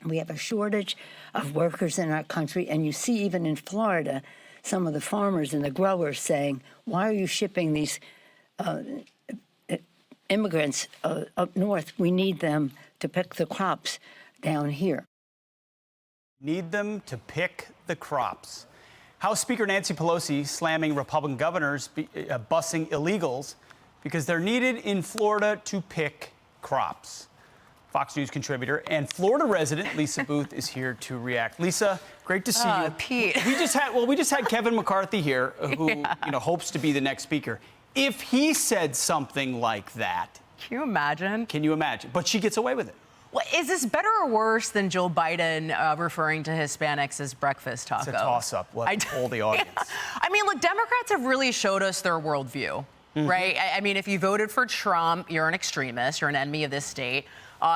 We have a shortage of workers in our country, and you see even in Florida, some of the farmers and the growers saying, why are you shipping these immigrants up north? We need them to pick the crops down here. Need them to pick the crops. House Speaker Nancy Pelosi slamming Republican governors busing illegals because they're needed in Florida to pick crops. Fox News contributor and Florida resident Lisa Boothe is here to react. Lisa, great to see you. Pete. We just had Kevin McCarthy here, who hopes to be the next speaker. If he said something like that, can you imagine? Can you imagine? But she gets away with it. Well, is this better or worse than Joe Biden referring to Hispanics as breakfast tacos? It's a toss-up. We'll poll the audience. Yeah. I mean, look, Democrats have really showed us their worldview, right? I mean, if you voted for Trump, you're an extremist. You're an enemy of this state.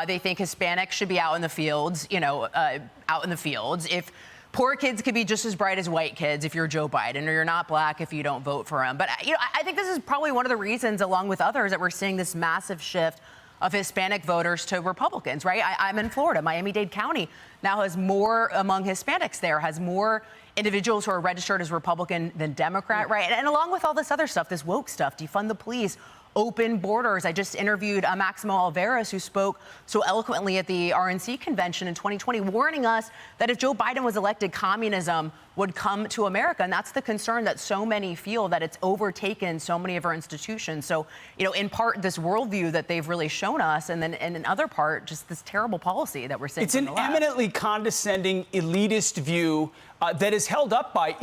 They think Hispanics should be out in the fields, out in the fields. If poor kids could be just as bright as white kids if you're Joe Biden, or you're not black if you don't vote for him. But, I think this is probably one of the reasons, along with others, that we're seeing this massive shift of Hispanic voters to Republicans, right? I'm in Florida. Miami-Dade County now has more among Hispanics there, has more individuals who are registered as Republican than Democrat, right? And along with all this other stuff, this woke stuff, defund the police, open borders. I just interviewed Maximo Alvarez, who spoke so eloquently at the RNC convention in 2020, warning us that if Joe Biden was elected, communism would come to America. And that's the concern that so many feel, that it's overtaken so many of our institutions. So, in part, this worldview that they've really shown us, and then in other part, just this terrible policy that we're seeing. It's an eminently condescending, elitist view that is held up by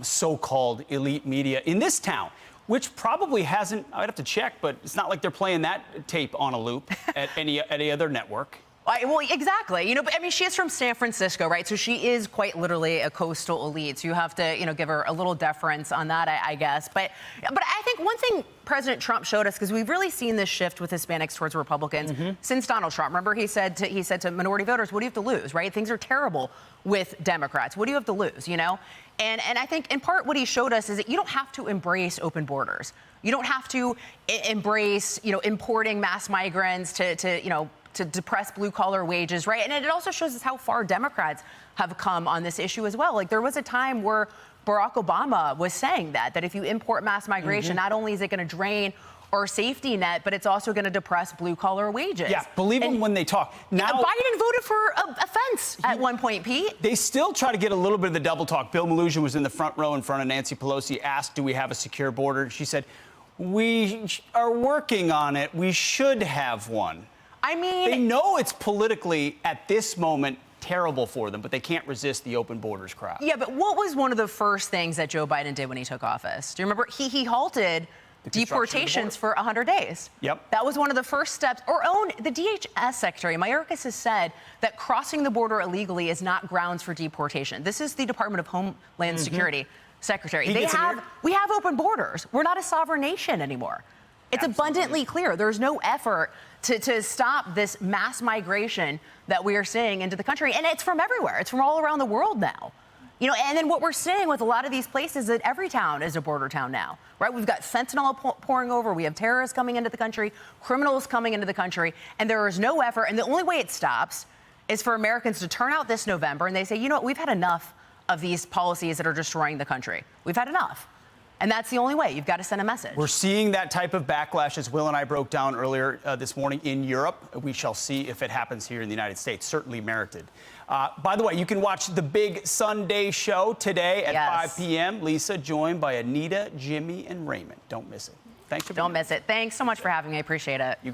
so-called elite media in this town, which probably hasn't, I'd have to check, but it's not like they're playing that tape on a loop at any other network. Well, exactly. But I mean, she is from San Francisco, right? So she is quite literally a coastal elite. So you have to, give her a little deference on that, I guess. But I think one thing President Trump showed us, because we've really seen this shift with Hispanics towards Republicans since Donald Trump. Remember, he said to minority voters, "What do you have to lose?" Right? Things are terrible with Democrats. What do you have to lose? And I think in part what he showed us is that you don't have to embrace open borders. You don't have to embrace, importing mass migrants to depress blue-collar wages, right? And it also shows us how far Democrats have come on this issue as well. Like, there was a time where Barack Obama was saying that if you import mass migration, not only is it going to drain our safety net, but it's also going to depress blue-collar wages. Yeah, believe them when they talk. Now, Biden voted for a fence at one point, Pete. They still try to get a little bit of the double talk. Bill Maloogian was in the front row in front of Nancy Pelosi, asked, do we have a secure border? She said, we are working on it. We should have one. I mean, they know it's politically, at this moment, terrible for them, but they can't resist the open borders crowd. Yeah, but what was one of the first things that Joe Biden did when he took office? Do you remember? He halted deportations for 100 days. Yep. That was one of the first steps. The DHS Secretary, Mayorkas, has said that crossing the border illegally is not grounds for deportation. This is the Department of Homeland Security Secretary. We have open borders. We're not a sovereign nation anymore. It's abundantly clear. There's no effort to stop this mass migration that we are seeing into the country. And it's from everywhere. It's from all around the world now. And then what we're seeing with a lot of these places, that every town is a border town now, right? We've got fentanyl pouring over. We have terrorists coming into the country, criminals coming into the country, and there is no effort. And the only way it stops is for Americans to turn out this November and they say, we've had enough of these policies that are destroying the country. We've had enough. And that's the only way. You've got to send a message. We're seeing that type of backlash, as Will and I broke down earlier this morning, in Europe. We shall see if it happens here in the United States. Certainly merited. By the way, you can watch the big Sunday show today at 5 p.m. Lisa, joined by Anita, Jimmy, and Raymond. Don't miss it. Thanks for being here. Don't miss it. Thanks so much for having me. I appreciate it. You got it.